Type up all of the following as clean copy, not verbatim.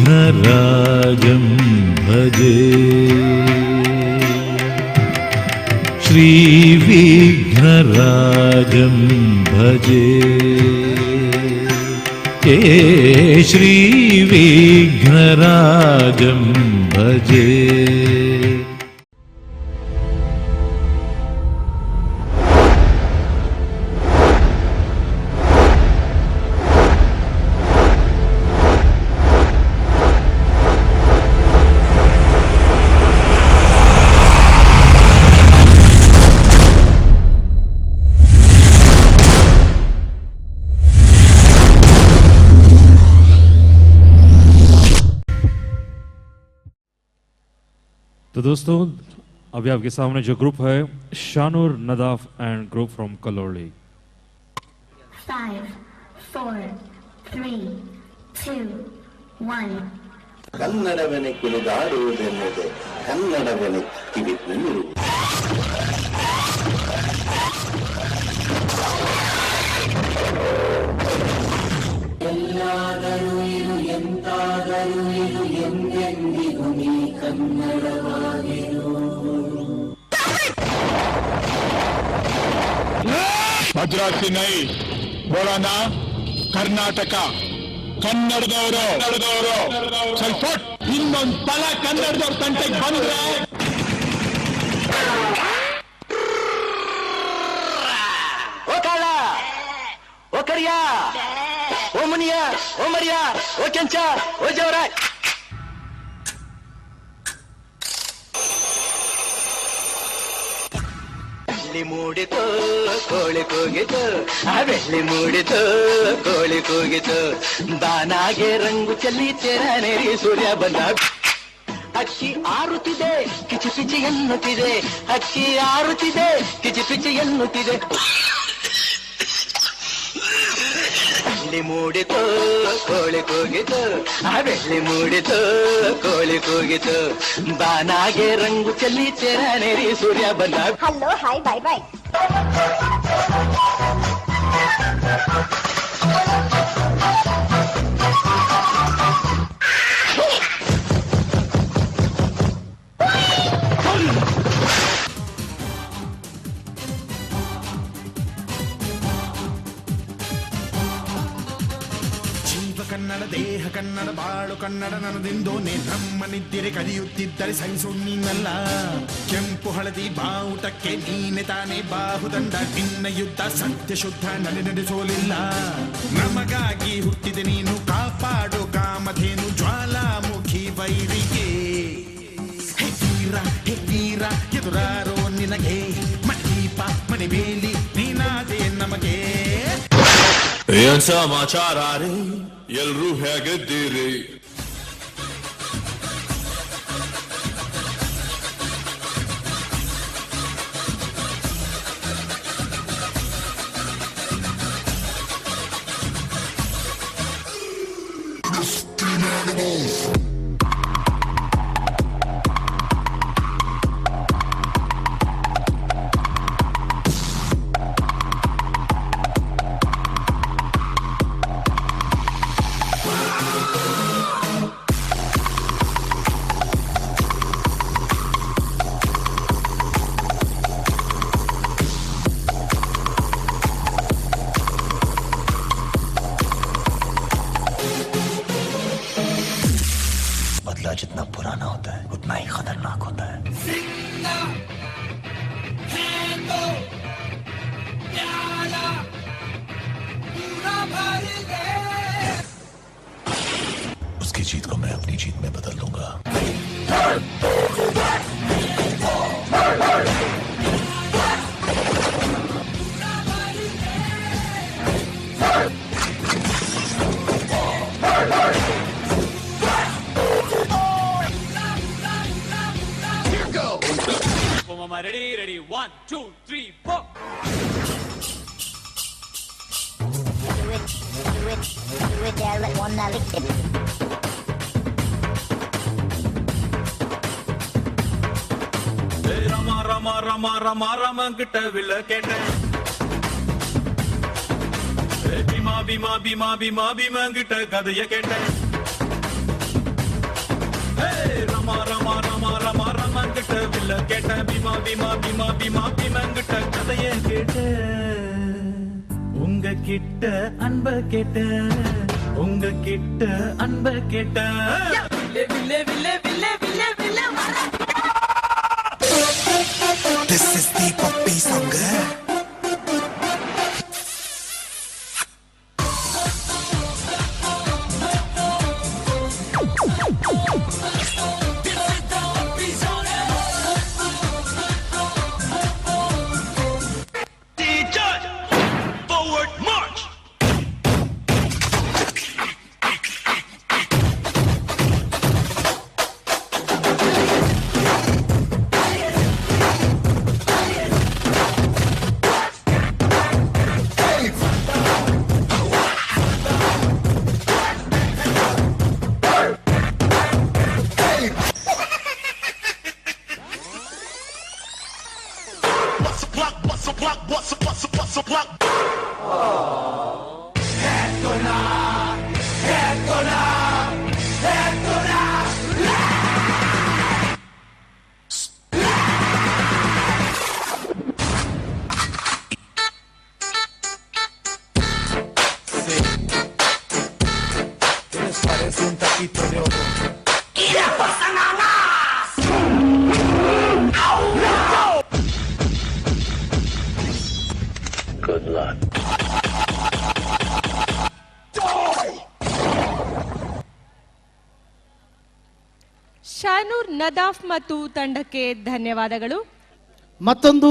श्रीविघ्नराजं भजे श्रीविघ्नराजं भजे श्रीविघ्नराजं भजे। तो दोस्तों अभी आपके सामने जो ग्रुप है Shanur Nadaf and group from कलोली। 5, 4, 3, 2, 1 ಕನ್ನಡವನೆ ಕುಣಿದಾಡುವುದೆನ್ನದೆ ಕನ್ನಡವನೆ ಕಿವಿ ನೀರು ಎಲ್ಲಾದರೂ ಇದು ಎಂತಾದರೂ ಇದು ಎಂದೆಂದಿಗೂ ನೀ ಕನ್ನಡವಾಗಿರು ಮದ್ರಾಸಿ ನೈ ಬೋಳೋಣ ಕರ್ನಾಟಕ ಕನ್ನಡದವರು ಸ್ವಲ್ಪ ಇನ್ನೊಂದು ಸಲ ಕನ್ನಡದವ್ರ ತಂಟೆಗೆ ಬಂದ್ರೆ ಓ ಕಾಳ ಓ ಕರಿಯ ಓ ಮುನಿಯ ಓ ಮರಿಯ ಓ ಕೆಂಚ ಓ ಜವರ ಬೆಳ್ಳಿ ಮೂಡಿತು ಕೋಳಿ ಕೂಗಿತು ಆ ಬೆಳ್ಳಿ ಮೂಡಿತು ಕೋಳಿ ಕೂಗಿತು ಬಾನಾಗೆ ರಂಗು ಚೆಲ್ಲಿ ತೆರನೇರಿ ಸೂರ್ಯ ಬಂದ ಅಕ್ಕಿ ಆರುತ್ತಿದೆ ಕಿಚಿ ಪಿಚಿ ಎನ್ನುತ್ತಿದೆ ಅಕ್ಕಿ ಆರುತ್ತಿದೆ ಕಿಚಿ ಪಿಚಿ ಎನ್ನುತ್ತಿದೆ ಬೆಳ್ಳಿ ಮೂಡಿತು ಕೋಳಿ ಕೂಗಿತು ಆ ಬೆಳ್ಳಿ ಮೂಡಿತು ಕೋಳಿ ಕೂಗಿತು ಬಾನಾಗೆ ರಂಗು ಚೆಲ್ಲಿ ತೆರನೇರಿ ಸೂರ್ಯ ಬಂದ hello hi bye bye Kannada ದೇಹ ಕನ್ನಡ ಬಾಳು ಕನ್ನಡ ನನ್ನದಿಂದೋನೆ ನಮ್ಮ ನಿದ್ದಿರೆ ಕದಿಯುತ್ತಿದ್ದರೆ ಸಹಿಸು ನೀನಲ್ಲ ಕೆಂಪು ಹಳದಿ ಬಾವುಟಕ್ಕೆ ನೀನೆ ತಾನೇ ಬಾಹುದಂಡ ನಿನ್ನ ಯುದ್ಧ ಸತ್ಯ ಶುದ್ಧ ನಡೆಸೋಲಿಲ್ಲ ನಮಗಾಗಿ ಹುಟ್ಟಿದೆ ನೀನು ಕಾಪಾಡು ಕಾಮಧೇನು ಜ್ವಾಲಾಮುಖಿ ವೈರಿಗೆ ಹೇ ವೀರ ಎದುರಾರೋ ನಿನಗೆ ಮದೀಪ ಮಣಿಬೇಲಿ ನೀನಾದೆ ನಮಗೆ ಏನ್ ಸಮಾಚಾರ ರೀ ಎಲ್ರೂ ಹೇಗಿದ್ದೀರಿ बदला जितना पुराना होता है उतना ही खतरनाक होता है उसकी जीत को मैं अपनी जीत में बदल दूंगा Ready, 1, 2, 3, 4. ரமா ரமா ரமா ரமா ரமா கிட்ட வில்ல கேட்டேன் பீமா பீமா பீமா பீமா பீமாங்கிட்ட கதைய கேட்டேன் ரமா ரமா ரமா ரமா ரமாங்கிட்ட வில்ல கேட்டேன் பீமா பீமா பீமா பீமா பீமாங்கிட்ட கதைய கேட்டேன் உங்க கிட்ட அன்ப கேட்டேன் உங்க கிட்ட அன்ப கேட்டேன் This is the puppy song. Judge, forward march. Bust a block, bust a block, bust a bust a bust a block. Les parece un taquito de oro. Good luck. Shanoor Nadaf ಮತ್ತು ತಂಡಕ್ಕೆ ಧನ್ಯವಾದಗಳು. ಮತ್ತೊಂದು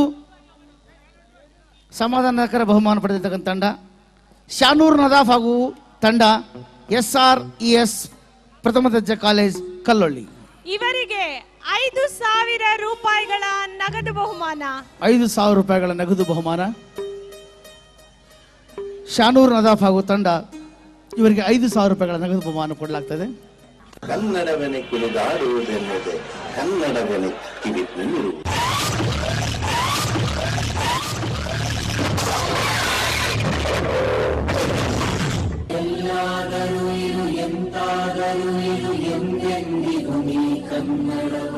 ಸಮಾಧಾನಕರ ಬಹುಮಾನ ಪಡೆದಿರ್ತಕ್ಕಂಥ ತಂಡ ಶಾನೂರ್ ನದಾಫ್ ಹಾಗೂ ತಂಡ SRES ಪ್ರಥಮ ದರ್ಜೆ ಕಾಲೇಜ್ ಕಲ್ಲೊಳ್ಳಿ. ಇವರಿಗೆ 5,000 ರೂಪಾಯಿಗಳ ನಗದು ಬಹುಮಾನ. 5,000 ರೂಪಾಯಿಗಳ ನಗದು ಬಹುಮಾನ. ಶಾನೂರ್ ನದಾಫ್ ಹಾಗೂ ತಂಡ ಇವರಿಗೆ 5,000 ರೂಪಾಯಿಗಳ ನಗದು ಬಹುಮಾನ ಕೊಡಲಾಗ್ತದೆ. ಕನ್ನಡವನೆ ಕುಣಿದಾಡುವುದೆನ್ನದೆ ಕನ್ನಡವನೆ ಕಿವಿ ನೀರು. ಎಲ್ಲಾದರೂ ಇದು ಎಂತಾದರೂ ಇದು ಎಂದೆಂದಿಗೂ ನೀ ಕನ್ನಡವ